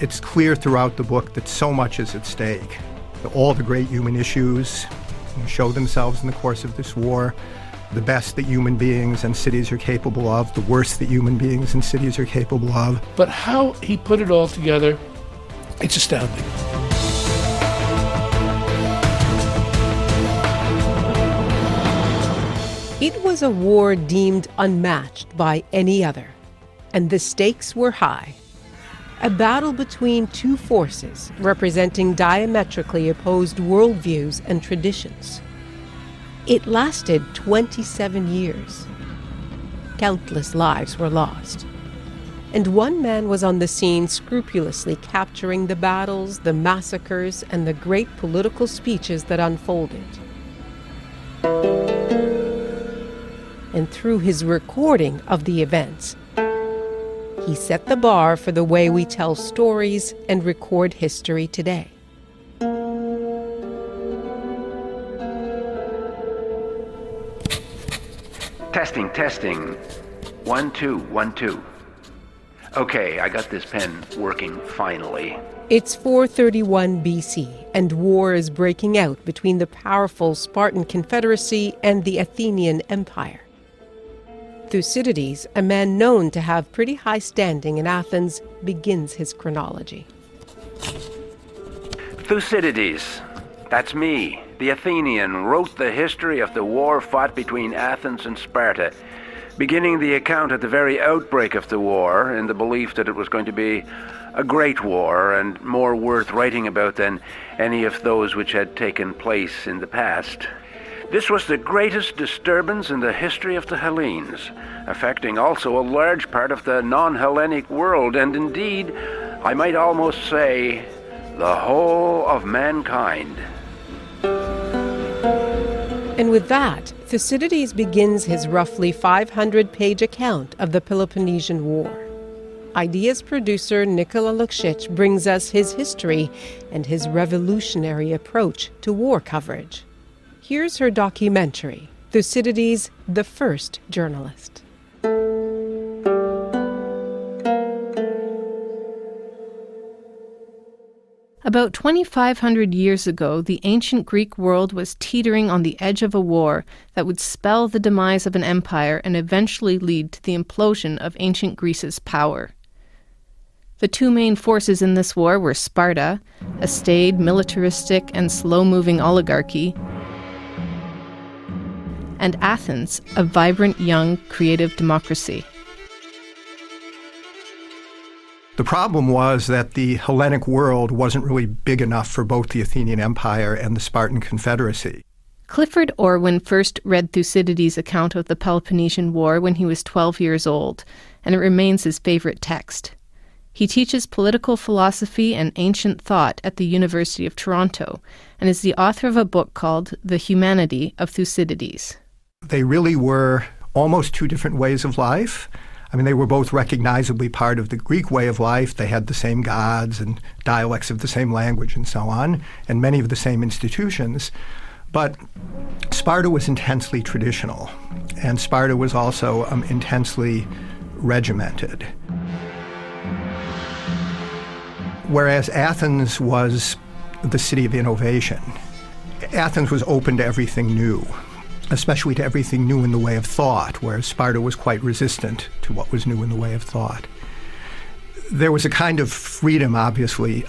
It's clear throughout the book that so much is at stake. All the great human issues show themselves in the course of this war. The best that human beings and cities are capable of, the worst that human beings and cities are capable of. But how he put it all together, it's astounding. It was a war deemed unmatched by any other, and the stakes were high. A battle between two forces representing diametrically opposed worldviews and traditions. It lasted 27 years. Countless lives were lost. And one man was on the scene scrupulously capturing the battles, the massacres, and the great political speeches that unfolded. And through his recording of the events, he set the bar for the way we tell stories and record history today. Testing. 1, 2, 1, 2. Okay, I got this pen working finally. It's 431 BC, and war is breaking out between the powerful Spartan Confederacy and the Athenian Empire. Thucydides, a man known to have pretty high standing in Athens, begins his chronology. Thucydides, that's me, the Athenian, wrote the history of the war fought between Athens and Sparta, beginning the account at the very outbreak of the war in the belief that it was going to be a great war and more worth writing about than any of those which had taken place in the past. This was the greatest disturbance in the history of the Hellenes, affecting also a large part of the non-Hellenic world, and indeed, I might almost say, the whole of mankind. And with that, Thucydides begins his roughly 500-page account of the Peloponnesian War. Ideas producer Nikola Lukšić brings us his history and his revolutionary approach to war coverage. Here's her documentary, Thucydides, the First Journalist. About 2,500 years ago, the ancient Greek world was teetering on the edge of a war that would spell the demise of an empire and eventually lead to the implosion of ancient Greece's power. The two main forces in this war were Sparta, a staid, militaristic, and slow-moving oligarchy, and Athens, a vibrant, young, creative democracy. The problem was that the Hellenic world wasn't really big enough for both the Athenian Empire and the Spartan Confederacy. Clifford Orwin first read Thucydides' account of the Peloponnesian War when he was 12 years old, and it remains his favorite text. He teaches political philosophy and ancient thought at the University of Toronto, and is the author of a book called The Humanity of Thucydides. They really were almost two different ways of life. I mean, they were both recognizably part of the Greek way of life. They had the same gods and dialects of the same language and so on, and many of the same institutions. But Sparta was intensely traditional, and Sparta was also intensely regimented. Whereas Athens was the city of innovation. Athens was open to everything new, especially to everything new in the way of thought, whereas Sparta was quite resistant to what was new in the way of thought. There was a kind of freedom, obviously,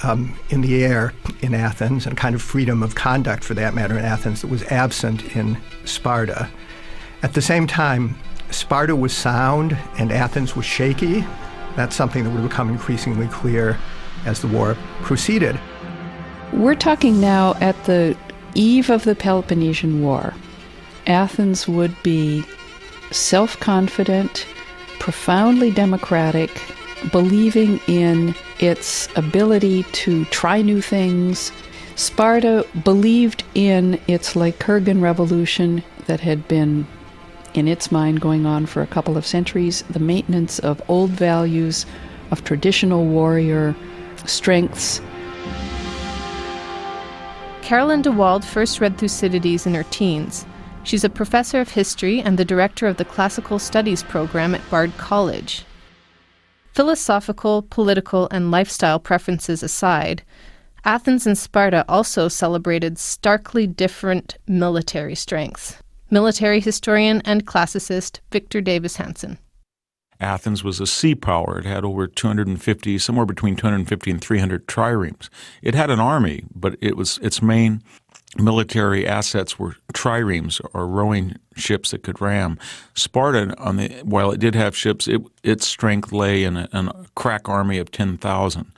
in the air in Athens, and a kind of freedom of conduct, for that matter, in Athens that was absent in Sparta. At the same time, Sparta was sound and Athens was shaky. That's something that would become increasingly clear as the war proceeded. We're talking now at the eve of the Peloponnesian War. Athens would be self-confident, profoundly democratic, believing in its ability to try new things. Sparta believed in its Lycurgan revolution that had been, in its mind, going on for a couple of centuries, the maintenance of old values, of traditional warrior strengths. Carolyn DeWald first read Thucydides in her teens. She's a professor of history and the director of the Classical Studies program at Bard College. Philosophical, political, and lifestyle preferences aside, Athens and Sparta also celebrated starkly different military strengths. Military historian and classicist Victor Davis Hanson. Athens was a sea power. It had over 250, somewhere between 250 and 300 triremes. It had an army, but its main military assets were triremes, or rowing ships that could ram. Sparta, while it did have ships, its strength lay in a crack army of 10,000.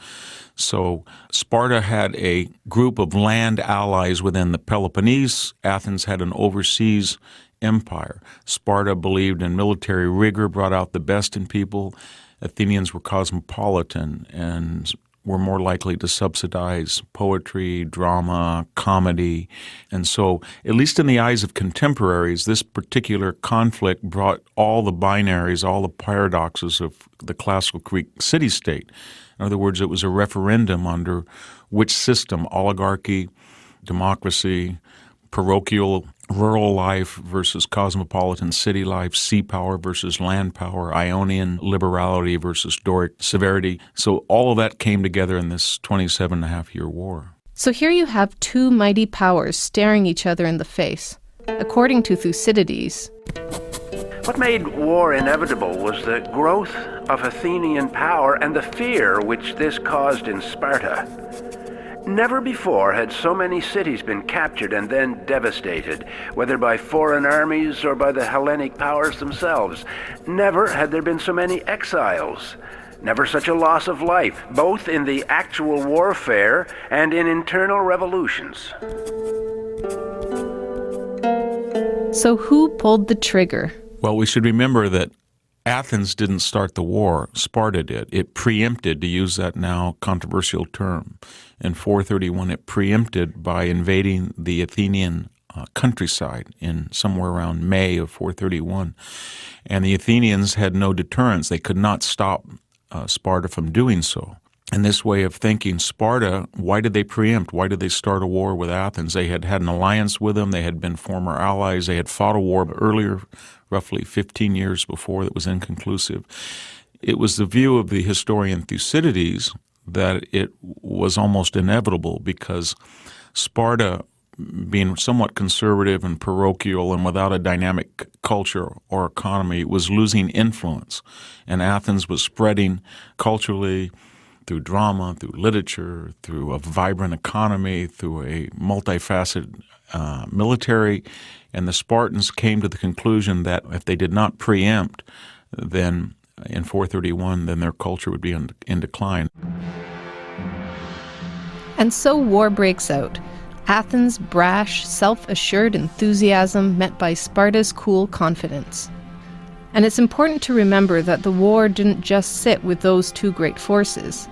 So Sparta had a group of land allies within the Peloponnese. Athens had an overseas empire. Sparta believed in military rigor, brought out the best in people. Athenians were cosmopolitan and were more likely to subsidize poetry, drama, comedy. And so, at least in the eyes of contemporaries, this particular conflict brought all the binaries, all the paradoxes of the classical Greek city-state. In other words, it was a referendum under which system: oligarchy, democracy, parochial rural life versus cosmopolitan city life, sea power versus land power, Ionian liberality versus Doric severity. So all of that came together in this 27-and-a-half-year war. So here you have two mighty powers staring each other in the face. According to Thucydides, what made war inevitable was the growth of Athenian power and the fear which this caused in Sparta. Never before had so many cities been captured and then devastated, whether by foreign armies or by the Hellenic powers themselves. Never had there been so many exiles. Never such a loss of life, both in the actual warfare and in internal revolutions. So who pulled the trigger? Well, we should remember that Athens didn't start the war, Sparta did. It preempted, to use that now controversial term. In 431, it preempted by invading the Athenian countryside in somewhere around May of 431. And the Athenians had no deterrence. They could not stop Sparta from doing so. And this way of thinking, Sparta, why did they preempt? Why did they start a war with Athens? They had had an alliance with them. They had been former allies. They had fought a war earlier, roughly 15 years before, that was inconclusive. It was the view of the historian Thucydides that it was almost inevitable because Sparta, being somewhat conservative and parochial and without a dynamic culture or economy, was losing influence. And Athens was spreading culturally, through drama, through literature, through a vibrant economy, through a multifaceted military. And the Spartans came to the conclusion that if they did not preempt, then in 431, then their culture would be in decline. And so war breaks out. Athens' brash, self-assured enthusiasm met by Sparta's cool confidence. And it's important to remember that the war didn't just sit with those two great forces,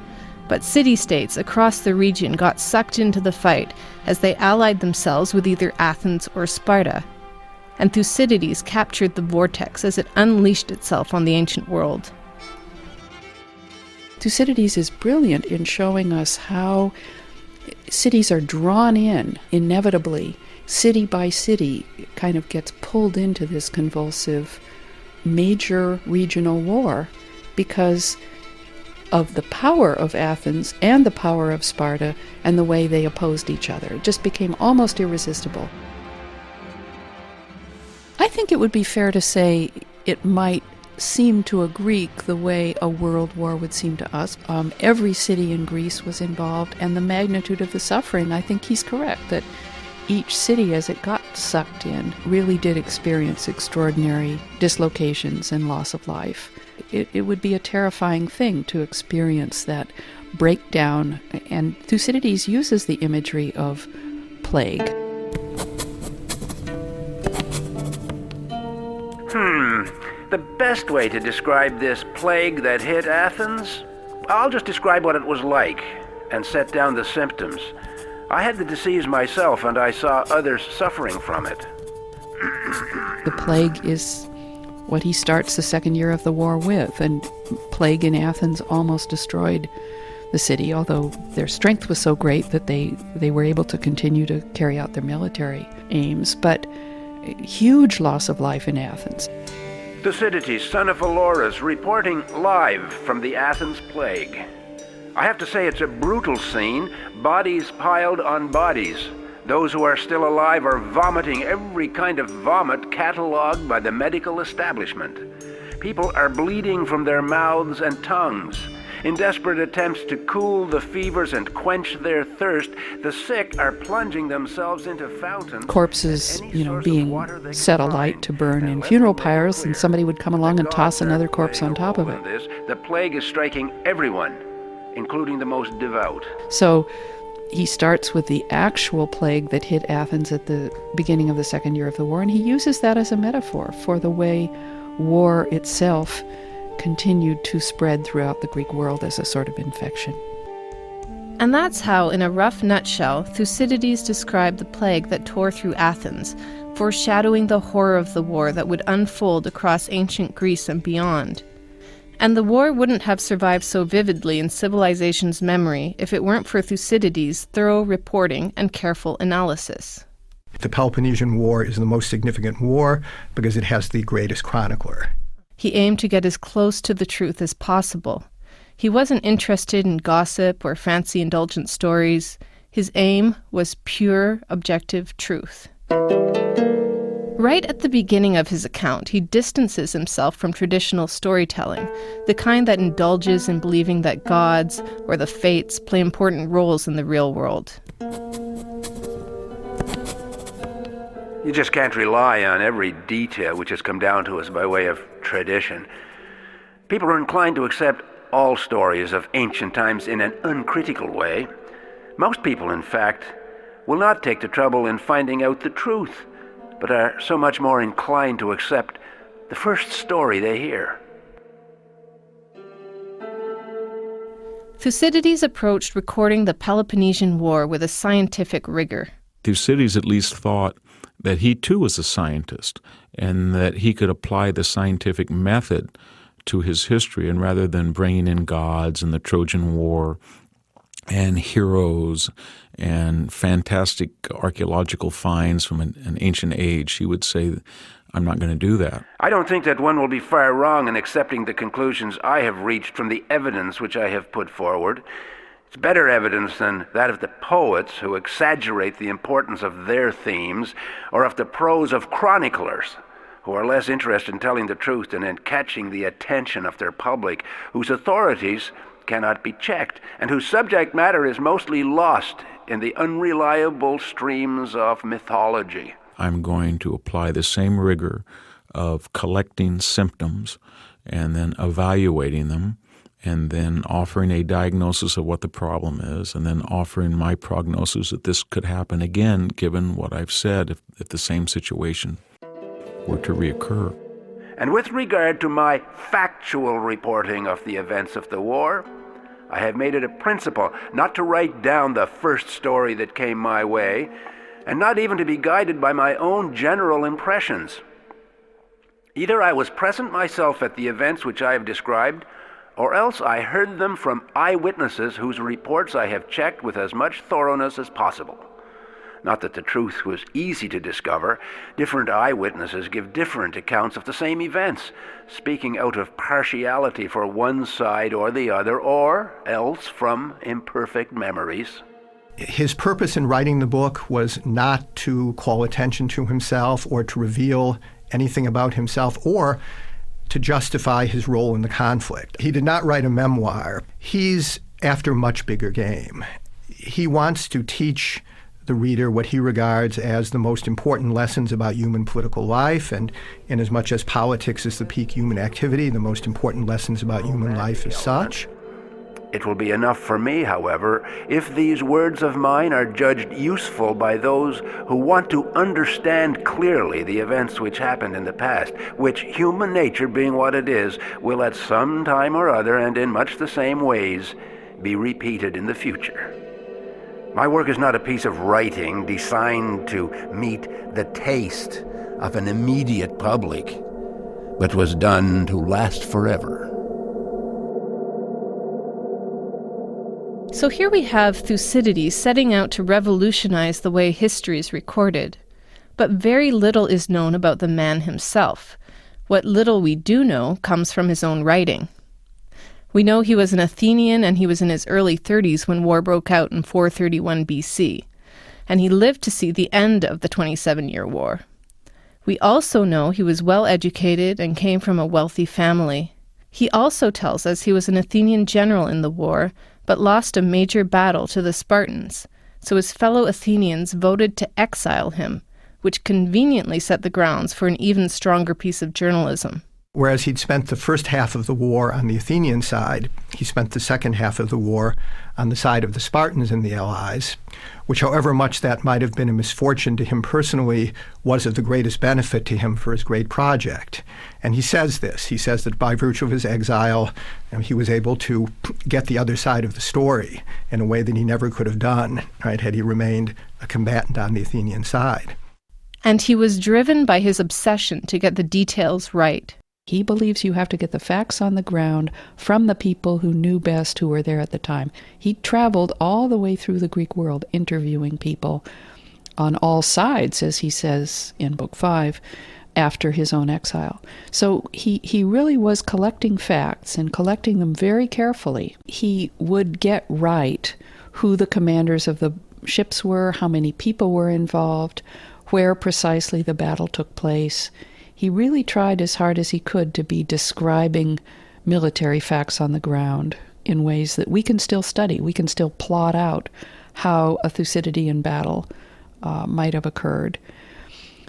but city-states across the region got sucked into the fight as they allied themselves with either Athens or Sparta. And Thucydides captured the vortex as it unleashed itself on the ancient world. Thucydides is brilliant in showing us how cities are drawn in inevitably. City by city kind of gets pulled into this convulsive major regional war because of the power of Athens and the power of Sparta and the way they opposed each other. It just became almost irresistible. I think it would be fair to say it might seem to a Greek the way a world war would seem to us. Every city in Greece was involved, and the magnitude of the suffering, I think he's correct, that each city as it got sucked in really did experience extraordinary dislocations and loss of life. It would be a terrifying thing to experience that breakdown, and Thucydides uses the imagery of plague. The best way to describe this plague that hit Athens? I'll just describe what it was like and set down the symptoms. I had the disease myself, and I saw others suffering from it. The plague is what he starts the second year of the war with, and plague in Athens almost destroyed the city, although their strength was so great that they were able to continue to carry out their military aims. But huge loss of life in Athens. Thucydides, son of Phalorus, reporting live from the Athens plague. I have to say it's a brutal scene, bodies piled on bodies. Those who are still alive are vomiting every kind of vomit catalogued by the medical establishment. People are bleeding from their mouths and tongues. In desperate attempts to cool the fevers and quench their thirst, the sick are plunging themselves into fountains. Corpses, being set alight to burn in funeral pyres, and somebody would come along and toss another corpse on top of it. The plague is striking everyone, including the most devout. So he starts with the actual plague that hit Athens at the beginning of the second year of the war, and he uses that as a metaphor for the way war itself continued to spread throughout the Greek world as a sort of infection. And that's how, in a rough nutshell, Thucydides described the plague that tore through Athens, foreshadowing the horror of the war that would unfold across ancient Greece and beyond. And the war wouldn't have survived so vividly in civilization's memory if it weren't for Thucydides' thorough reporting and careful analysis. The Peloponnesian War is the most significant war because it has the greatest chronicler. He aimed to get as close to the truth as possible. He wasn't interested in gossip or fancy indulgent stories. His aim was pure, objective truth. Right at the beginning of his account, he distances himself from traditional storytelling, the kind that indulges in believing that gods or the fates play important roles in the real world. You just can't rely on every detail which has come down to us by way of tradition. People are inclined to accept all stories of ancient times in an uncritical way. Most people, in fact, will not take the trouble in finding out the truth, but are so much more inclined to accept the first story they hear. Thucydides approached recording the Peloponnesian War with a scientific rigor. Thucydides at least thought that he too was a scientist and that he could apply the scientific method to his history, and rather than bringing in gods and the Trojan War and heroes and fantastic archaeological finds from an ancient age, he would say, I'm not going to do that. I don't think that one will be far wrong in accepting the conclusions I have reached from the evidence which I have put forward. It's better evidence than that of the poets who exaggerate the importance of their themes, or of the prose of chroniclers who are less interested in telling the truth than in catching the attention of their public, whose authorities cannot be checked, and whose subject matter is mostly lost in the unreliable streams of mythology. I'm going to apply the same rigor of collecting symptoms and then evaluating them, and then offering a diagnosis of what the problem is, and then offering my prognosis that this could happen again, given what I've said, if the same situation were to reoccur. And with regard to my factual reporting of the events of the war, I have made it a principle not to write down the first story that came my way, and not even to be guided by my own general impressions. Either I was present myself at the events which I have described, or else I heard them from eyewitnesses whose reports I have checked with as much thoroughness as possible. Not that the truth was easy to discover. Different eyewitnesses give different accounts of the same events, speaking out of partiality for one side or the other, or else from imperfect memories. His purpose in writing the book was not to call attention to himself or to reveal anything about himself or to justify his role in the conflict. He did not write a memoir. He's after much bigger game. He wants to teach the reader what he regards as the most important lessons about human political life, and in as much as politics is the peak human activity, the most important lessons about human life as such. It will be enough for me, however, if these words of mine are judged useful by those who want to understand clearly the events which happened in the past, which, human nature being what it is, will at some time or other, and in much the same ways, be repeated in the future. My work is not a piece of writing designed to meet the taste of an immediate public, but was done to last forever. So here we have Thucydides setting out to revolutionize the way history is recorded. But very little is known about the man himself. What little we do know comes from his own writing. We know he was an Athenian and he was in his early 30s when war broke out in 431 BC, and he lived to see the end of the 27-year war. We also know he was well educated and came from a wealthy family. He also tells us he was an Athenian general in the war, but lost a major battle to the Spartans, so his fellow Athenians voted to exile him, which conveniently set the grounds for an even stronger piece of journalism. Whereas he'd spent the first half of the war on the Athenian side, he spent the second half of the war on the side of the Spartans and the Allies, which however much that might have been a misfortune to him personally, was of the greatest benefit to him for his great project. And he says this. He says that by virtue of his exile, he was able to get the other side of the story in a way that he never could have done, right, had he remained a combatant on the Athenian side. And he was driven by his obsession to get the details right. He believes you have to get the facts on the ground from the people who knew best, who were there at the time. He traveled all the way through the Greek world interviewing people on all sides, as he says in Book 5, after his own exile. So he really was collecting facts and collecting them very carefully. He would get right who the commanders of the ships were, how many people were involved, where precisely the battle took place. He really tried as hard as he could to be describing military facts on the ground in ways that we can still study. We can still plot out how a Thucydidean battle might have occurred.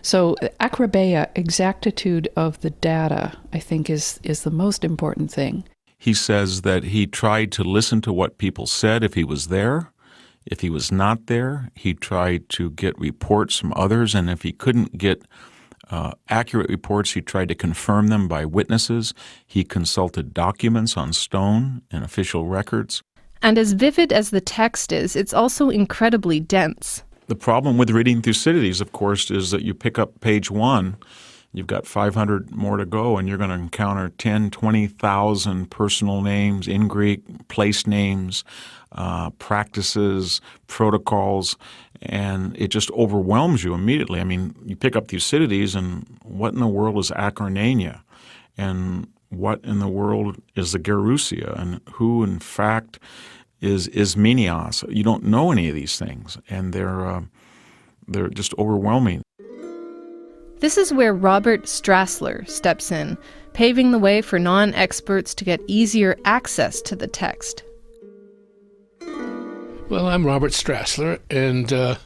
So acrobeia, exactitude of the data, I think is the most important thing. He says that he tried to listen to what people said if he was there. If he was not there, he tried to get reports from others, and if he couldn't get accurate reports, he tried to confirm them by witnesses. He consulted documents on stone and official records. And as vivid as the text is, it's also incredibly dense. The problem with reading Thucydides, of course, is that you pick up page 1, you've got 500 more to go, and you're going to encounter 10, 20,000 personal names in Greek, place names, practices, protocols, and it just overwhelms you immediately. I mean, you pick up Thucydides, and what in the world is Acarnania? And what in the world is the Gerousia? And who, in fact, is Ismenias? You don't know any of these things, and they're just overwhelming. This is where Robert Strassler steps in, paving the way for non-experts to get easier access to the text. Well, I'm Robert Strassler, and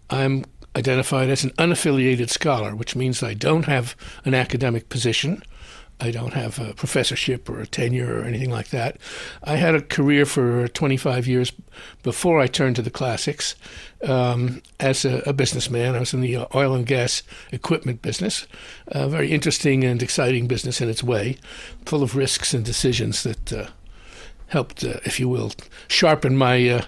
I'm identified as an unaffiliated scholar, which means I don't have an academic position. I don't have a professorship or a tenure or anything like that. I had a career for 25 years before I turned to the classics as a businessman. I was in the oil and gas equipment business, a very interesting and exciting business in its way, full of risks and decisions that helped, if you will, sharpen my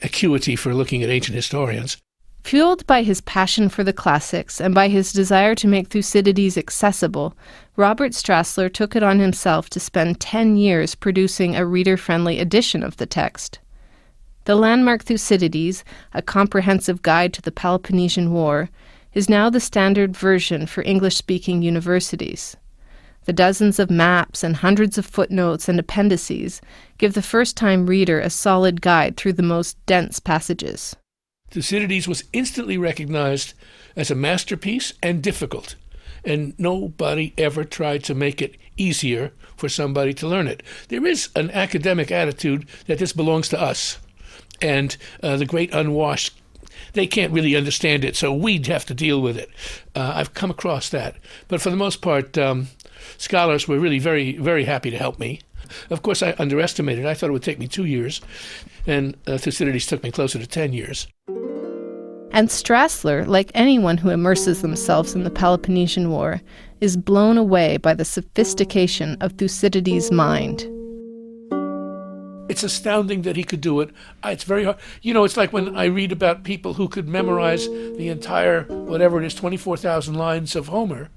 acuity for looking at ancient historians. Fueled by his passion for the classics and by his desire to make Thucydides accessible, Robert Strassler took it on himself to spend 10 years producing a reader-friendly edition of the text. The landmark Thucydides, a comprehensive guide to the Peloponnesian War, is now the standard version for English-speaking universities. The dozens of maps and hundreds of footnotes and appendices give the first-time reader a solid guide through the most dense passages. Thucydides was instantly recognized as a masterpiece and difficult, and nobody ever tried to make it easier for somebody to learn it. There is an academic attitude that this belongs to us, and the great unwashed, they can't really understand it, so we'd have to deal with it. I've come across that. But for the most part, scholars were really very, very happy to help me. Of course, I underestimated. I thought it would take me 2 years, and Thucydides took me closer to 10 years. And Strassler, like anyone who immerses themselves in the Peloponnesian War, is blown away by the sophistication of Thucydides' mind. It's astounding that he could do it. It's very hard. You know, it's like when I read about people who could memorize the entire, whatever it is, 24,000 lines of Homer.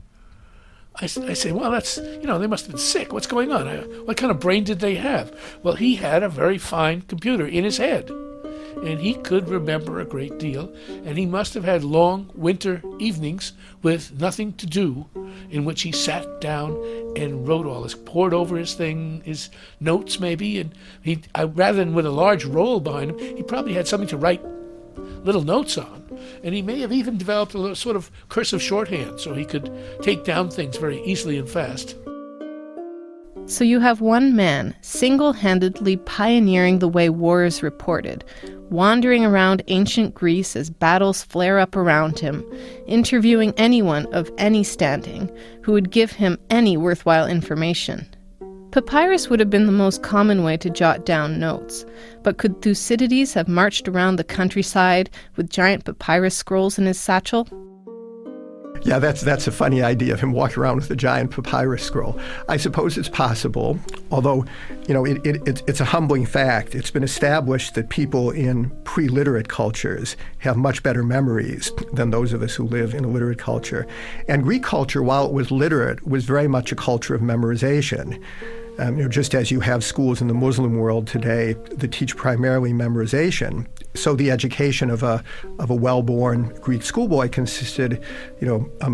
I say, well, that's, they must have been sick. What's going on? What kind of brain did they have? Well, he had a very fine computer in his head. and he could remember a great deal, and he must have had long winter evenings with nothing to do, in which he sat down and wrote all this, pored over his notes maybe, and rather than with a large roll behind him, he probably had something to write little notes on, and he may have even developed a little sort of cursive shorthand so he could take down things very easily and fast. So you have one man single-handedly pioneering the way war is reported, wandering around ancient Greece as battles flare up around him, interviewing anyone of any standing who would give him any worthwhile information. Papyrus would have been the most common way to jot down notes, but could Thucydides have marched around the countryside with giant papyrus scrolls in his satchel? Yeah, that's a funny idea of him walking around with a giant papyrus scroll. I suppose it's possible, although, it's a humbling fact. It's been established that people in pre-literate cultures have much better memories than those of us who live in a literate culture. And Greek culture, while it was literate, was very much a culture of memorization. Just as you have schools in the Muslim world today that teach primarily memorization, so the education of a well-born Greek schoolboy consisted,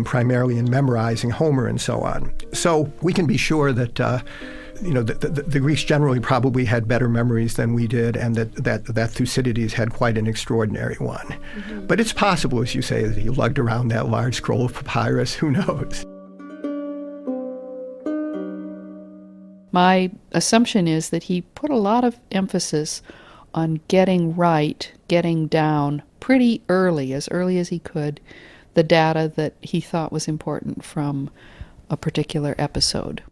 primarily in memorizing Homer and so on. So we can be sure that, the Greeks generally probably had better memories than we did, and that Thucydides had quite an extraordinary one. Mm-hmm. But it's possible, as you say, that he lugged around that large scroll of papyrus. Who knows? My assumption is that he put a lot of emphasis on getting right, getting down pretty early as he could, the data that he thought was important from a particular episode.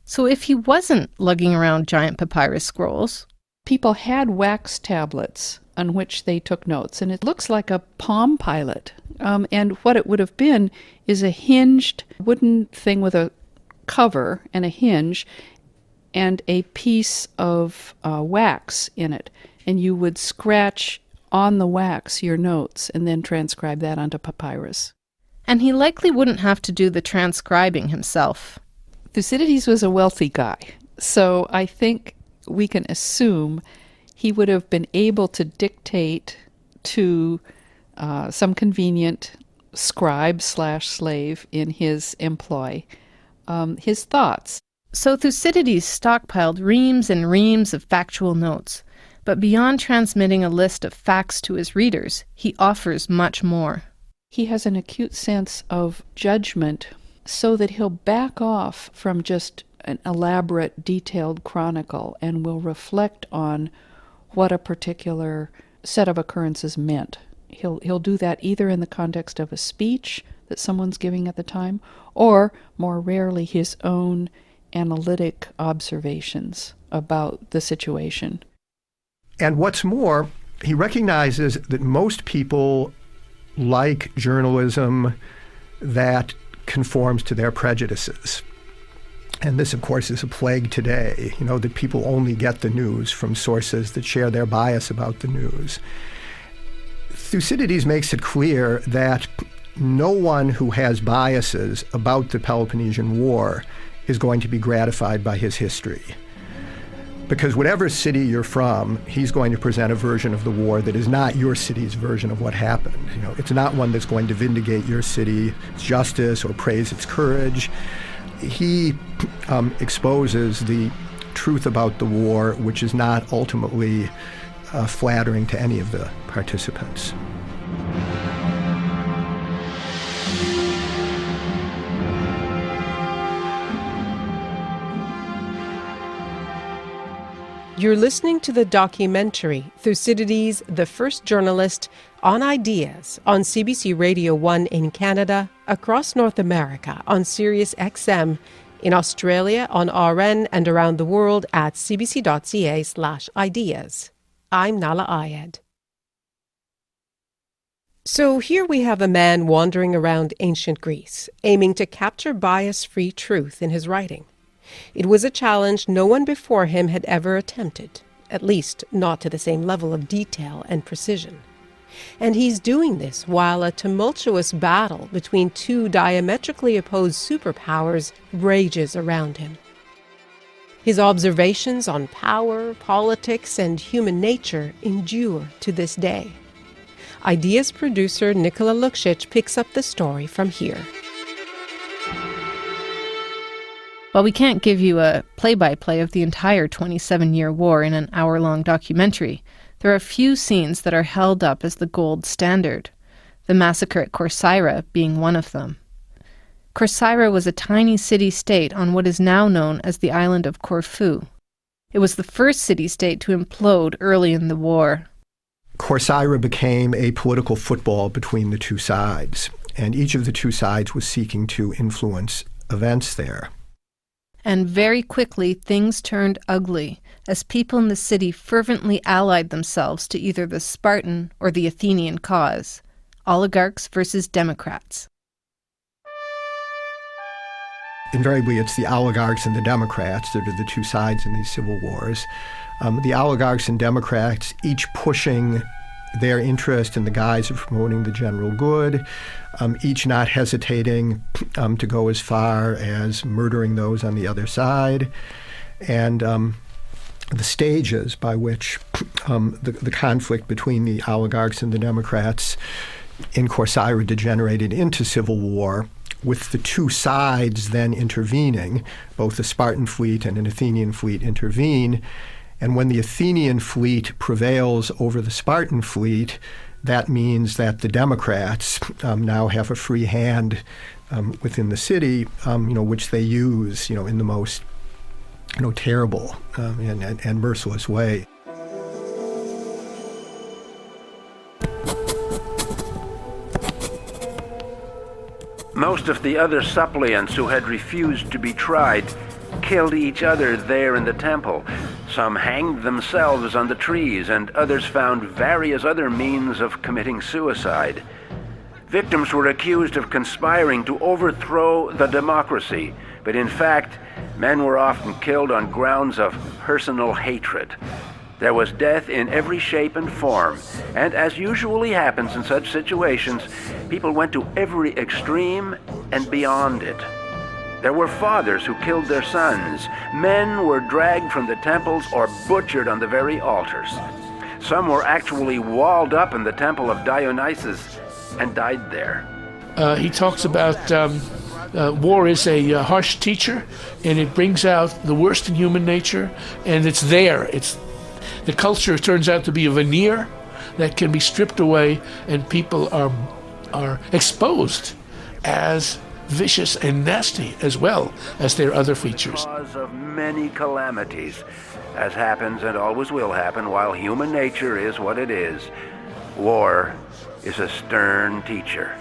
So if he wasn't lugging around giant papyrus scrolls, people had wax tablets on which they took notes, and it looks like a Palm Pilot. And what it would have been is a hinged wooden thing with a cover and a hinge, and a piece of wax in it. And you would scratch on the wax your notes and then transcribe that onto papyrus. And he likely wouldn't have to do the transcribing himself. Thucydides was a wealthy guy, so I think we can assume he would have been able to dictate to some convenient scribe/slave in his employ his thoughts. So Thucydides stockpiled reams and reams of factual notes, but beyond transmitting a list of facts to his readers, he offers much more. He has an acute sense of judgment so that he'll back off from just an elaborate, detailed chronicle and will reflect on what a particular set of occurrences meant. He'll do that either in the context of a speech that someone's giving at the time, or, more rarely, his own analytic observations about the situation. And what's more, he recognizes that most people like journalism that conforms to their prejudices. And this, of course, is a plague today, that people only get the news from sources that share their bias about the news. Thucydides makes it clear that no one who has biases about the Peloponnesian War is going to be gratified by his history. Because whatever city you're from, he's going to present a version of the war that is not your city's version of what happened. It's not one that's going to vindicate your city's justice or praise its courage. He exposes the truth about the war, which is not ultimately flattering to any of the participants. You're listening to the documentary Thucydides, the First Journalist, on Ideas on CBC Radio 1 in Canada, across North America on Sirius XM, in Australia on RN, and around the world at cbc.ca/ideas. I'm Nala Ayed. So here we have a man wandering around ancient Greece, aiming to capture bias-free truth in his writing. It was a challenge no one before him had ever attempted, at least not to the same level of detail and precision. And he's doing this while a tumultuous battle between two diametrically opposed superpowers rages around him. His observations on power, politics, and human nature endure to this day. Ideas producer Nikola Luksic picks up the story from here. While we can't give you a play-by-play of the entire 27-year war in an hour-long documentary, there are a few scenes that are held up as the gold standard, the massacre at Corcyra being one of them. Corcyra was a tiny city-state on what is now known as the island of Corfu. It was the first city-state to implode early in the war. Corcyra became a political football between the two sides, and each of the two sides was seeking to influence events there. And very quickly things turned ugly, as people in the city fervently allied themselves to either the Spartan or the Athenian cause, oligarchs versus democrats. Invariably, it's the oligarchs and the Democrats that are the two sides in these civil wars. The oligarchs and Democrats each pushing their interest in the guise of promoting the general good, each not hesitating to go as far as murdering those on the other side. And the stages by which the conflict between the oligarchs and the Democrats in Corcyra degenerated into civil war, with the two sides then intervening, both the Spartan fleet and an Athenian fleet intervene. And when the Athenian fleet prevails over the Spartan fleet, that means that the Democrats now have a free hand within the city, which they use, in the most, terrible and merciless way. Most of the other suppliants who had refused to be tried killed each other there in the temple. Some hanged themselves on the trees, and others found various other means of committing suicide. Victims were accused of conspiring to overthrow the democracy, but in fact, men were often killed on grounds of personal hatred. There was death in every shape and form, and as usually happens in such situations, people went to every extreme and beyond it. There were fathers who killed their sons. Men were dragged from the temples or butchered on the very altars. Some were actually walled up in the temple of Dionysus and died there. He talks about war is a harsh teacher, and it brings out the worst in human nature, and it's there. The culture turns out to be a veneer that can be stripped away, and people are exposed as vicious and nasty as well as their other features. Cause of many calamities, as happens and always will happen while human nature is what it is. War is a stern teacher.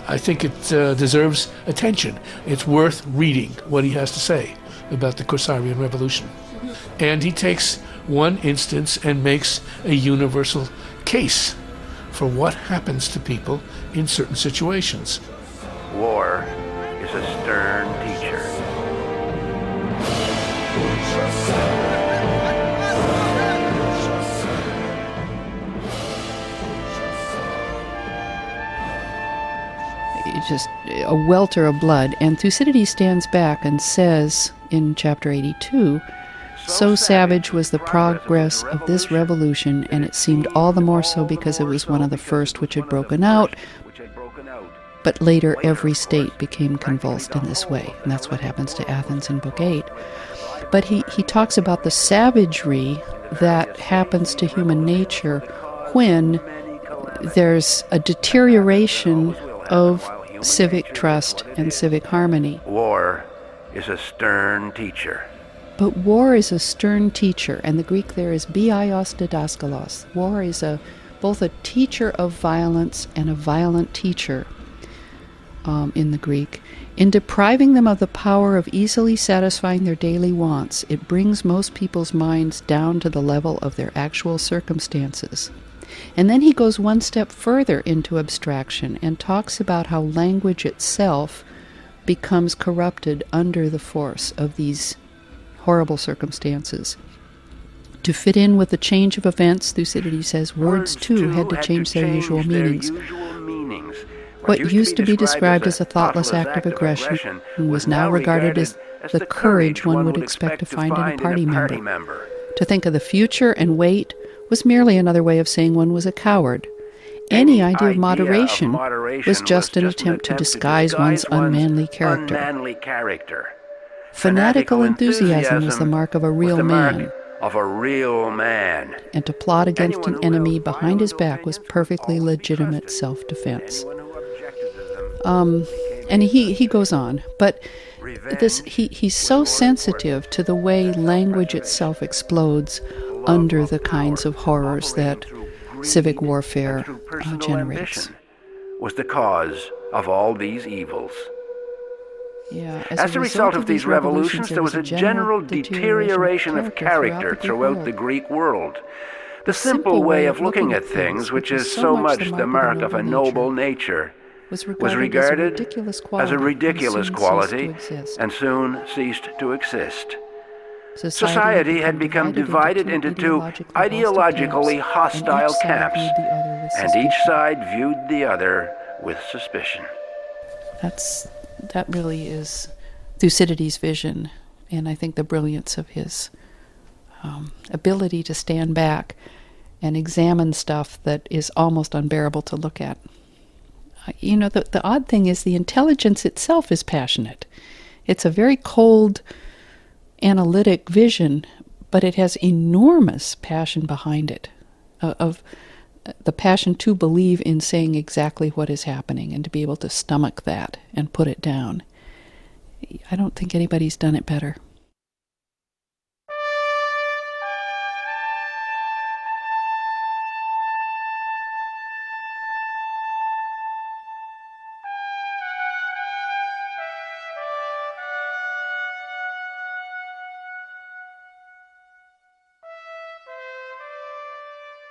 I think it deserves attention. It's worth reading what he has to say about the Corcyraean Revolution. And he takes one instance and makes a universal case for what happens to people in certain situations. War is a stern teacher. Just a welter of blood. And Thucydides stands back and says in chapter 82, "So savage was the progress of this revolution, and it seemed all the more so because it was one of the first which had broken out. But later every state became convulsed in this way." And that's what happens to Athens in Book 8. But he talks about the savagery that happens to human nature when there's a deterioration of civic trust and civic harmony. War is a stern teacher. But war is a stern teacher, and the Greek there is biaios didaskalos. War is both a teacher of violence and a violent teacher in the Greek. In depriving them of the power of easily satisfying their daily wants, it brings most people's minds down to the level of their actual circumstances. And then he goes one step further into abstraction and talks about how language itself becomes corrupted under the force of these horrible circumstances. To fit in with the change of events, Thucydides says, words too had to change their usual meanings. What used to be described as a thoughtless act of aggression was now regarded as the courage one would expect to find in a party member. To think of the future and wait was merely another way of saying one was a coward. Any idea of moderation was just an attempt to disguise one's unmanly character. Fanatical enthusiasm was the mark of a real man. And to plot against an enemy behind his back was perfectly legitimate self-defense. And he goes on, but he's so sensitive to the way language itself explodes under the kinds of horrors that civic warfare generates. Was the cause of all these evils. Yeah, as a result of these revolutions, there was a general deterioration of character throughout the Greek world. The simple way of looking at things, which is so much the mark of a noble nature, was regarded as a ridiculous quality and soon ceased to exist. Society had become divided into two ideologically hostile camps, and each side viewed the other with suspicion. That really is Thucydides' vision, and I think the brilliance of his ability to stand back and examine stuff that is almost unbearable to look at. The odd thing is the intelligence itself is passionate. It's a very cold, analytic vision, but it has enormous passion behind it, of the passion to believe in saying exactly what is happening and to be able to stomach that and put it down. I don't think anybody's done it better.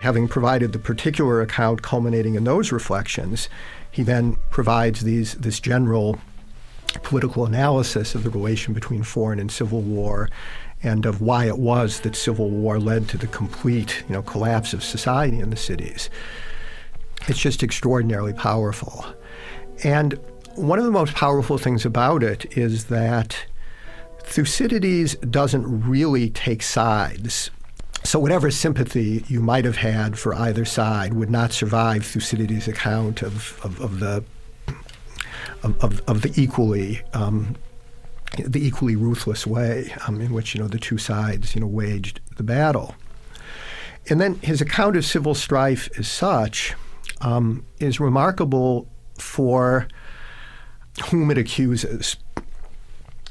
Having provided the particular account culminating in those reflections, he then provides this general political analysis of the relation between foreign and civil war and of why it was that civil war led to the complete collapse of society in the cities. It's just extraordinarily powerful. And one of the most powerful things about it is that Thucydides doesn't really take sides. So whatever sympathy you might have had for either side would not survive Thucydides' account of the equally ruthless way in which the two sides waged the battle. And then his account of civil strife as such is remarkable for whom it accuses.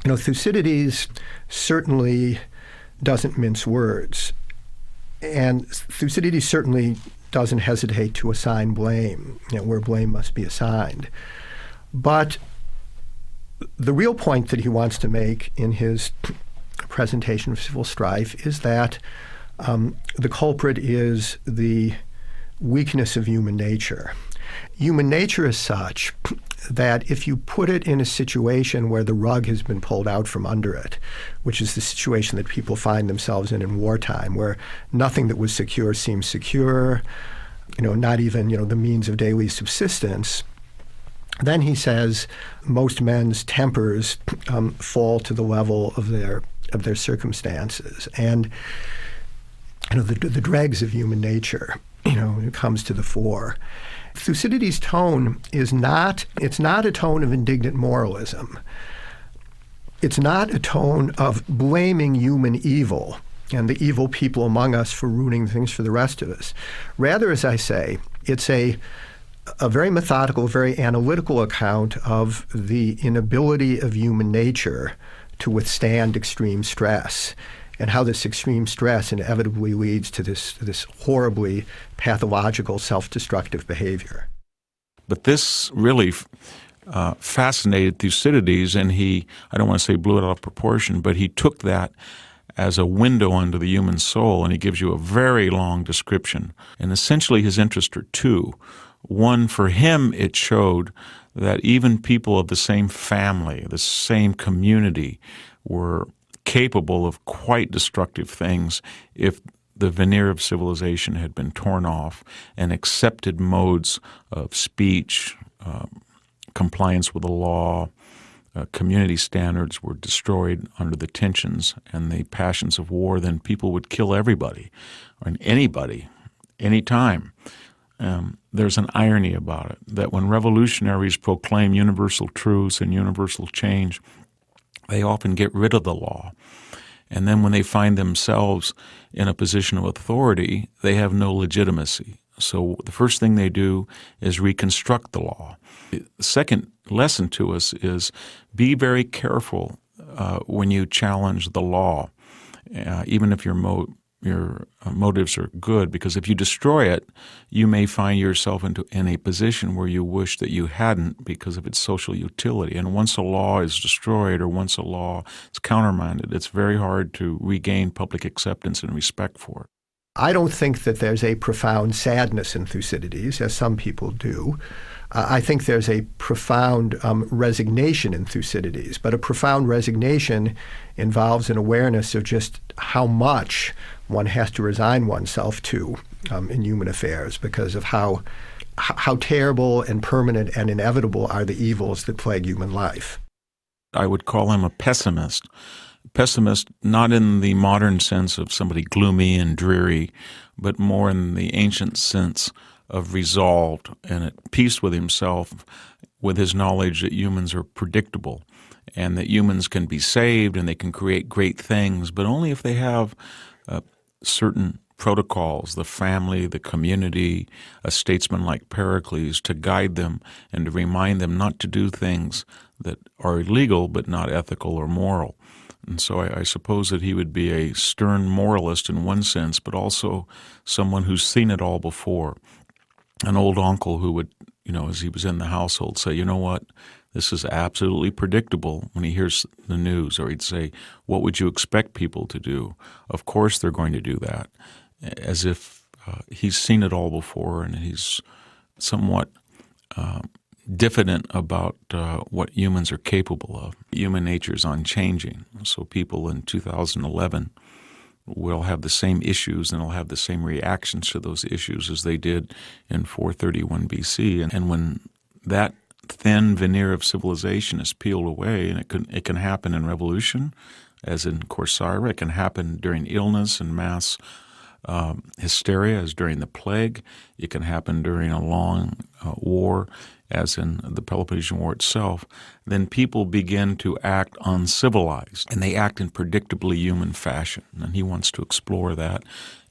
Thucydides certainly doesn't mince words. And Thucydides certainly doesn't hesitate to assign blame, where blame must be assigned. But the real point that he wants to make in his presentation of civil strife is that the culprit is the weakness of human nature. Human nature is such that if you put it in a situation where the rug has been pulled out from under it, which is the situation that people find themselves in wartime, where nothing that was secure seems secure, not even the means of daily subsistence, then he says most men's tempers fall to the level of their circumstances, and the dregs of human nature it comes to the fore. Thucydides' tone it's not a tone of indignant moralism. It's not a tone of blaming human evil and the evil people among us for ruining things for the rest of us. Rather, as I say, it's a very methodical, very analytical account of the inability of human nature to withstand extreme stress, and how this extreme stress inevitably leads to this horribly pathological self-destructive behavior. But this really fascinated Thucydides, and I don't want to say blew it out of proportion, but he took that as a window onto the human soul, and he gives you a very long description. And essentially his interests are two. One, for him, it showed that even people of the same family, the same community, were capable of quite destructive things if the veneer of civilization had been torn off and accepted modes of speech, compliance with the law, community standards were destroyed under the tensions and the passions of war, then people would kill everybody and anybody, anytime. There's an irony about it, that when revolutionaries proclaim universal truths and universal change, they often get rid of the law. And then when they find themselves in a position of authority, they have no legitimacy. So the first thing they do is reconstruct the law. The second lesson to us is be very careful when you challenge the law, even if your motives are good, because if you destroy it, you may find yourself in a position where you wish that you hadn't because of its social utility. And once a law is destroyed or once a law is countermanded, it's very hard to regain public acceptance and respect for it. I don't think that there's a profound sadness in Thucydides, as some people do. I think there's a profound resignation in Thucydides, but a profound resignation involves an awareness of just how much one has to resign oneself to in human affairs because of how terrible and permanent and inevitable are the evils that plague human life. I would call him a pessimist. Pessimist not in the modern sense of somebody gloomy and dreary, but more in the ancient sense of resolved and at peace with himself, with his knowledge that humans are predictable and that humans can be saved and they can create great things, but only if they have certain protocols, the family, the community, a statesman like Pericles to guide them and to remind them not to do things that are illegal but not ethical or moral. And so I suppose that he would be a stern moralist in one sense, but also someone who's seen it all before. An old uncle who would, as he was in the household, say, you know what, this is absolutely predictable when he hears the news. Or he'd say, what would you expect people to do? Of course they're going to do that. As if he's seen it all before and he's somewhat diffident about what humans are capable of. Human nature is unchanging. So people in 2011 will have the same issues and will have the same reactions to those issues as they did in 431 BC. And when that thin veneer of civilization is peeled away, and it can happen in revolution, as in Corcyra, it can happen during illness and mass hysteria, as during the plague. It can happen during a long war, as in the Peloponnesian War itself. Then people begin to act uncivilized, and they act in predictably human fashion. And he wants to explore that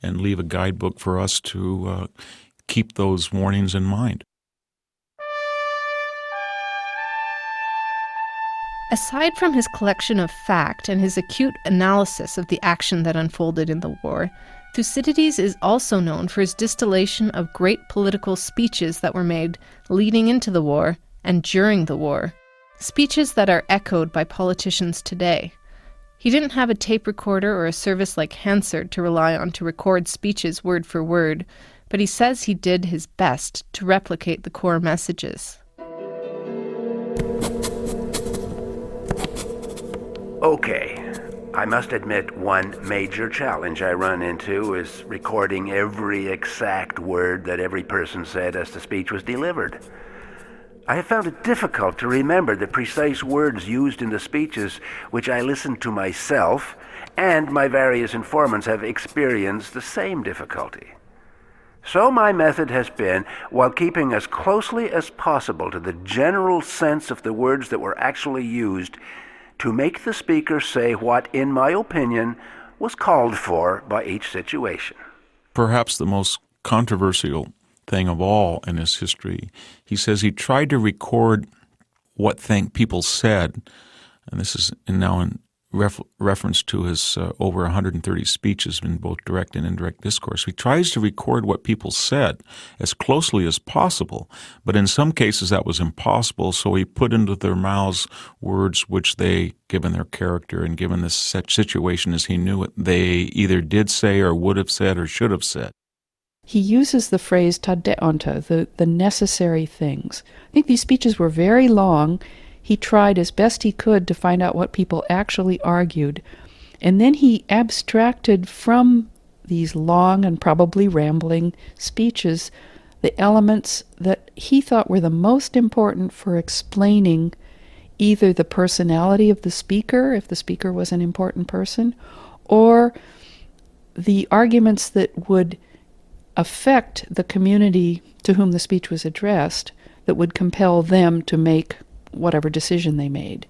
and leave a guidebook for us to keep those warnings in mind. Aside from his collection of fact and his acute analysis of the action that unfolded in the war, Thucydides is also known for his distillation of great political speeches that were made leading into the war and during the war, speeches that are echoed by politicians today. He didn't have a tape recorder or a service like Hansard to rely on to record speeches word for word, but he says he did his best to replicate the core messages. Okay, I must admit one major challenge I run into is recording every exact word that every person said as the speech was delivered. I have found it difficult to remember the precise words used in the speeches which I listened to myself, and my various informants have experienced the same difficulty. So my method has been, while keeping as closely as possible to the general sense of the words that were actually used, to make the speaker say what, in my opinion, was called for by each situation. Perhaps the most controversial thing of all in his history, he says he tried to record what people said, and this is now in reference to his over 130 speeches in both direct and indirect discourse. He tries to record what people said as closely as possible, but in some cases that was impossible, so he put into their mouths words which they, given their character and given this such situation as he knew it, they either did say or would have said or should have said. He uses the phrase ta deonta, the necessary things. I think these speeches were very long. He tried as best he could to find out what people actually argued. And then he abstracted from these long and probably rambling speeches the elements that he thought were the most important for explaining either the personality of the speaker, if the speaker was an important person, or the arguments that would affect the community to whom the speech was addressed, that would compel them to make whatever decision they made.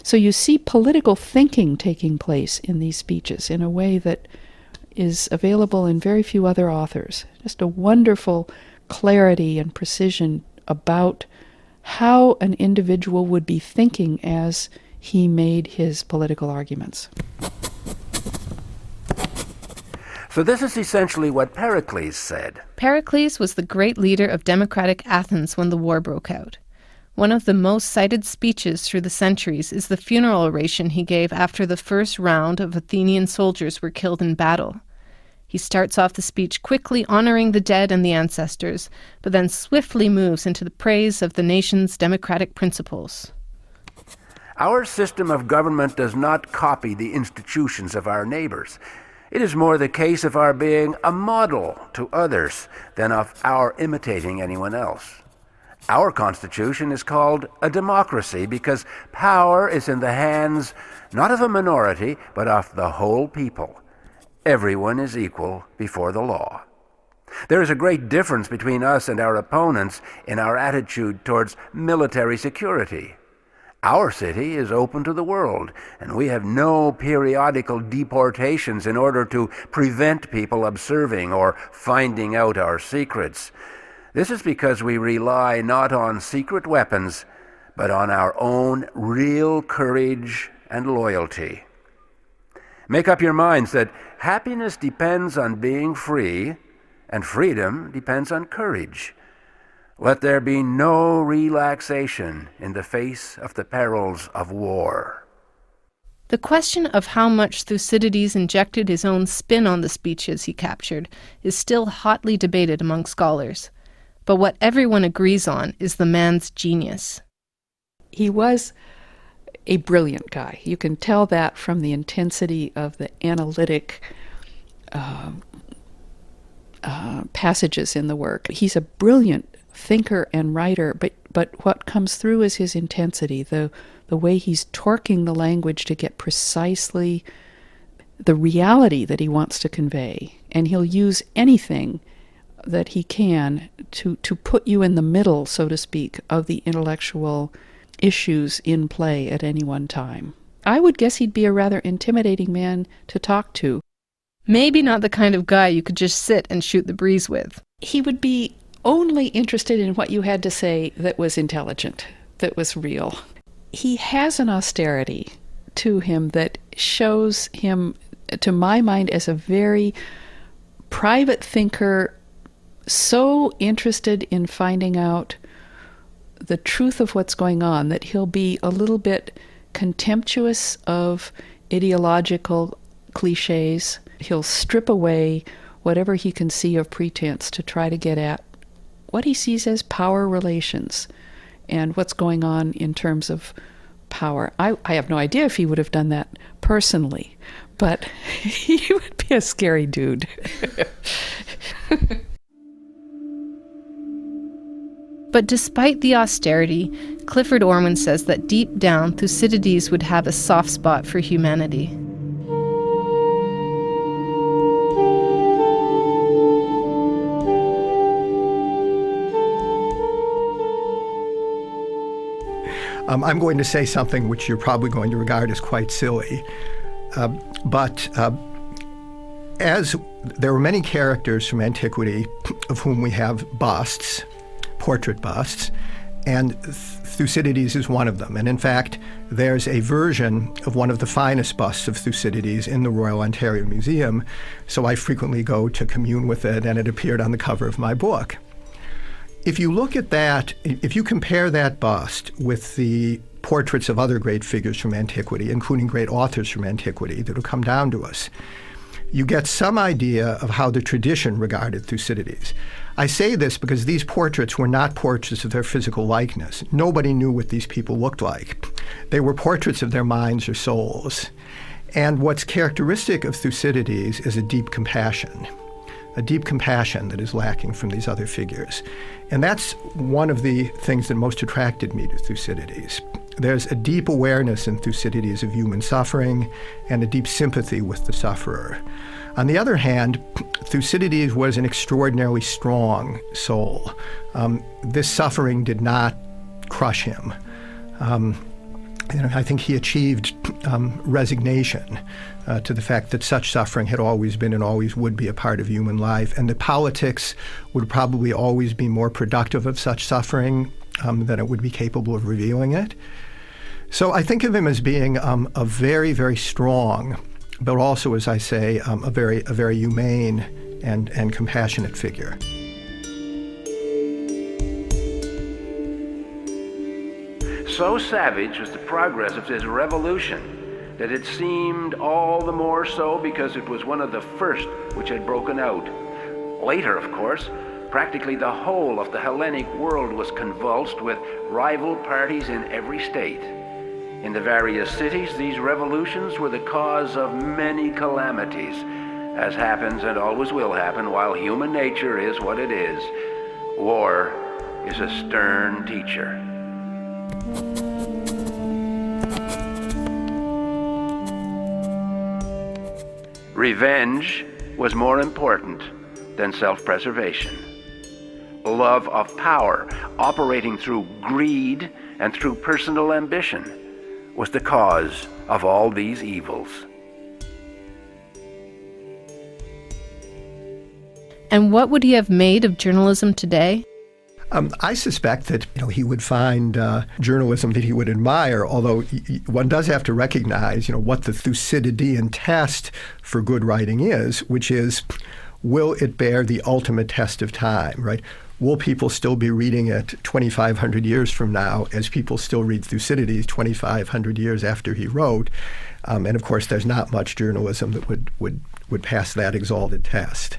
So you see political thinking taking place in these speeches in a way that is available in very few other authors. Just a wonderful clarity and precision about how an individual would be thinking as he made his political arguments. So this is essentially what Pericles said. Pericles was the great leader of democratic Athens when the war broke out. One of the most cited speeches through the centuries is the funeral oration he gave after the first round of Athenian soldiers were killed in battle. He starts off the speech quickly honoring the dead and the ancestors, but then swiftly moves into the praise of the nation's democratic principles. Our system of government does not copy the institutions of our neighbors. It is more the case of our being a model to others than of our imitating anyone else. Our Constitution is called a democracy because power is in the hands not of a minority, but of the whole people. Everyone is equal before the law. There is a great difference between us and our opponents in our attitude towards military security. Our city is open to the world, and we have no periodical deportations in order to prevent people observing or finding out our secrets. This is because we rely not on secret weapons, but on our own real courage and loyalty. Make up your minds that happiness depends on being free, and freedom depends on courage. Let there be no relaxation in the face of the perils of war. The question of how much Thucydides injected his own spin on the speeches he captured is still hotly debated among scholars. But what everyone agrees on is the man's genius. He was a brilliant guy. You can tell that from the intensity of the analytic passages in the work. He's a brilliant thinker and writer, but what comes through is his intensity, the way he's torquing the language to get precisely the reality that he wants to convey. And he'll use anything that he can to put you in the middle, so to speak, of the intellectual issues in play at any one time. I would guess he'd be a rather intimidating man to talk to. Maybe not the kind of guy you could just sit and shoot the breeze with. He would be only interested in what you had to say that was intelligent, that was real. He has an austerity to him that shows him, to my mind, as a very private thinker, so interested in finding out the truth of what's going on that he'll be a little bit contemptuous of ideological cliches. He'll strip away whatever he can see of pretense to try to get at what he sees as power relations and what's going on in terms of power. I have no idea if he would have done that personally, but he would be a scary dude. But despite the austerity, Clifford Orwin says that deep down, Thucydides would have a soft spot for humanity. I'm going to say something which you're probably going to regard as quite silly, but as there were many characters from antiquity of whom we have busts, portrait busts, and Thucydides is one of them. And in fact, there's a version of one of the finest busts of Thucydides in the Royal Ontario Museum, so I frequently go to commune with it, and it appeared on the cover of my book. If you look at that, if you compare that bust with the portraits of other great figures from antiquity, including great authors from antiquity that will come down to us, you get some idea of how the tradition regarded Thucydides. I say this because these portraits were not portraits of their physical likeness. Nobody knew what these people looked like. They were portraits of their minds or souls. And what's characteristic of Thucydides is a deep compassion that is lacking from these other figures. And that's one of the things that most attracted me to Thucydides. there's a deep awareness in Thucydides of human suffering and a deep sympathy with the sufferer. On the other hand, Thucydides was an extraordinarily strong soul. This suffering did not crush him. I think he achieved resignation to the fact that such suffering had always been and always would be a part of human life, and that politics would probably always be more productive of such suffering than it would be capable of revealing it. So I think of him as being a very, very strong, but also, as I say, a very humane and compassionate figure. So savage was the progress of this revolution that it seemed all the more so because it was one of the first which had broken out. Later, of course, practically the whole of the Hellenic world was convulsed with rival parties in every state. In the various cities, these revolutions were the cause of many calamities, as happens and always will happen while human nature is what it is. War is a stern teacher. Revenge was more important than self-preservation. Love of power, operating through greed and through personal ambition, was the cause of all these evils. And what would he have made of journalism today? I suspect that he would find journalism that he would admire, although one does have to recognize what the Thucydidean test for good writing is, which is, will it bear the ultimate test of time, right? Will people still be reading it 2,500 years from now as people still read Thucydides 2,500 years after he wrote? And of course, there's not much journalism that would pass that exalted test.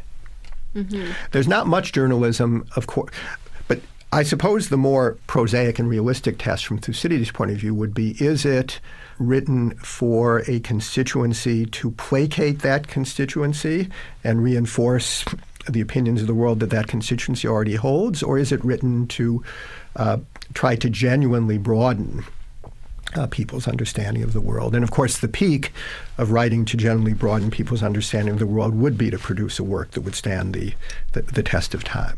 Mm-hmm. There's not much journalism, of course. But I suppose the more prosaic and realistic test from Thucydides' point of view would be, is it written for a constituency to placate that constituency and reinforce the opinions of the world that constituency already holds, or is it written to try to genuinely broaden people's understanding of the world? And of course, the peak of writing to genuinely broaden people's understanding of the world would be to produce a work that would stand the test of time.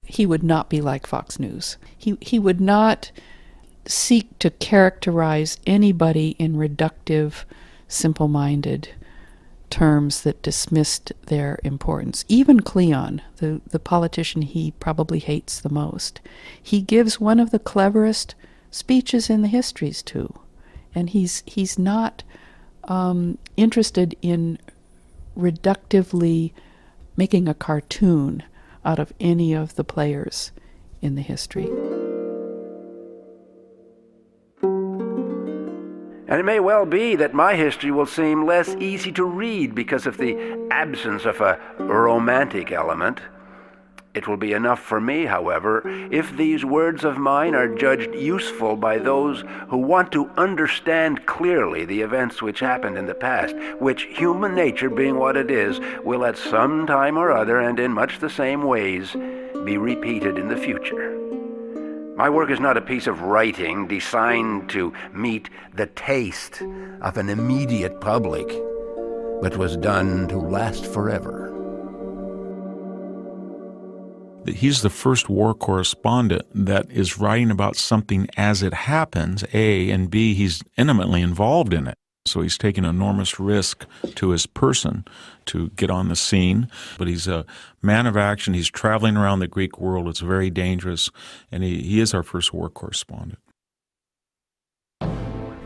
He would not be like Fox News. He would not seek to characterize anybody in reductive, simple-minded terms that dismissed their importance. Even Cleon, the politician he probably hates the most, he gives one of the cleverest speeches in the histories too. And he's not interested in reductively making a cartoon out of any of the players in the history. And it may well be that my history will seem less easy to read because of the absence of a romantic element. It will be enough for me, however, if these words of mine are judged useful by those who want to understand clearly the events which happened in the past, which, human nature being what it is, will at some time or other and in much the same ways be repeated in the future. My work is not a piece of writing designed to meet the taste of an immediate public, but was done to last forever. He's the first war correspondent that is writing about something as it happens, A, and B, he's intimately involved in it. So he's taking enormous risk to his person to get on the scene. But he's a man of action. He's traveling around the Greek world. It's very dangerous. And he is our first war correspondent.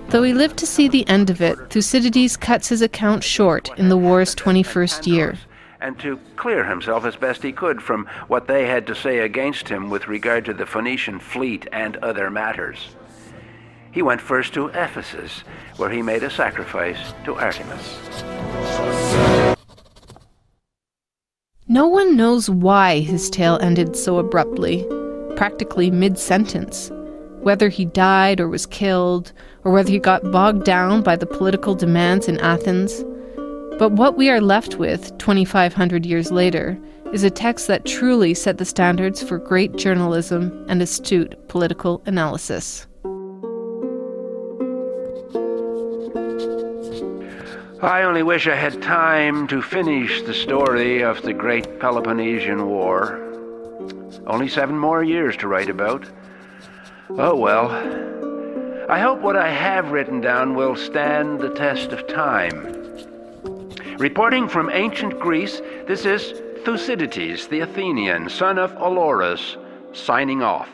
Though he lived to see the end of it, Thucydides cuts his account short in the war's 21st year. And to clear himself as best he could from what they had to say against him with regard to the Phoenician fleet and other matters. He went first to Ephesus, where he made a sacrifice to Artemis. No one knows why his tale ended so abruptly, practically mid-sentence. Whether he died or was killed, or whether he got bogged down by the political demands in Athens. But what we are left with 2,500 years later is a text that truly set the standards for great journalism and astute political analysis. I only wish I had time to finish the story of the great Peloponnesian War. Only 7 more years to write about. Oh well. I hope what I have written down will stand the test of time. Reporting from ancient Greece, this is Thucydides, the Athenian, son of Olorus, signing off.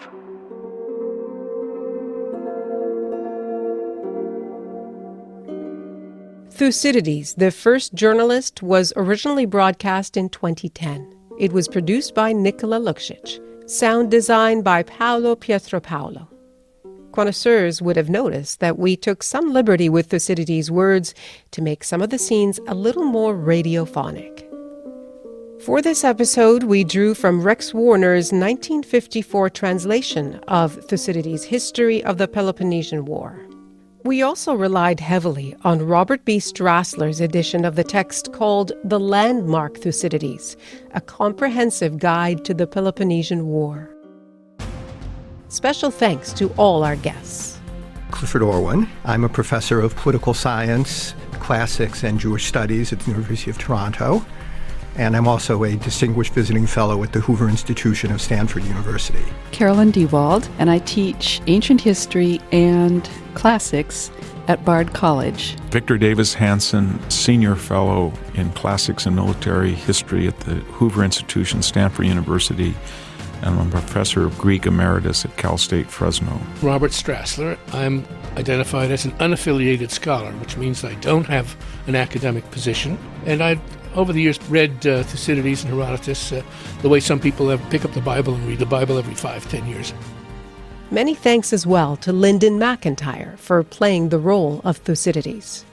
Thucydides, the first journalist, was originally broadcast in 2010. It was produced by Nikola Luksic. Sound design by Paolo Pietropaulo. Connoisseurs would have noticed that we took some liberty with Thucydides' words to make some of the scenes a little more radiophonic. For this episode, we drew from Rex Warner's 1954 translation of Thucydides' History of the Peloponnesian War. We also relied heavily on Robert B. Strassler's edition of the text called The Landmark Thucydides, a comprehensive guide to the Peloponnesian War. Special thanks to all our guests. Clifford Orwin. I'm a professor of political science, classics, and Jewish studies at the University of Toronto. And I'm also a distinguished visiting fellow at the Hoover Institution of Stanford University. Carolyn Dewald, and I teach ancient history and classics at Bard College. Victor Davis Hanson, senior fellow in classics and military history at the Hoover Institution, Stanford University, and I'm a professor of Greek emeritus at Cal State Fresno. Robert Strassler. I'm identified as an unaffiliated scholar, which means I don't have an academic position. And I've, over the years, read Thucydides and Herodotus the way some people pick up the Bible and read the Bible every 5-10 years. Many thanks as well to Lyndon McIntyre for playing the role of Thucydides.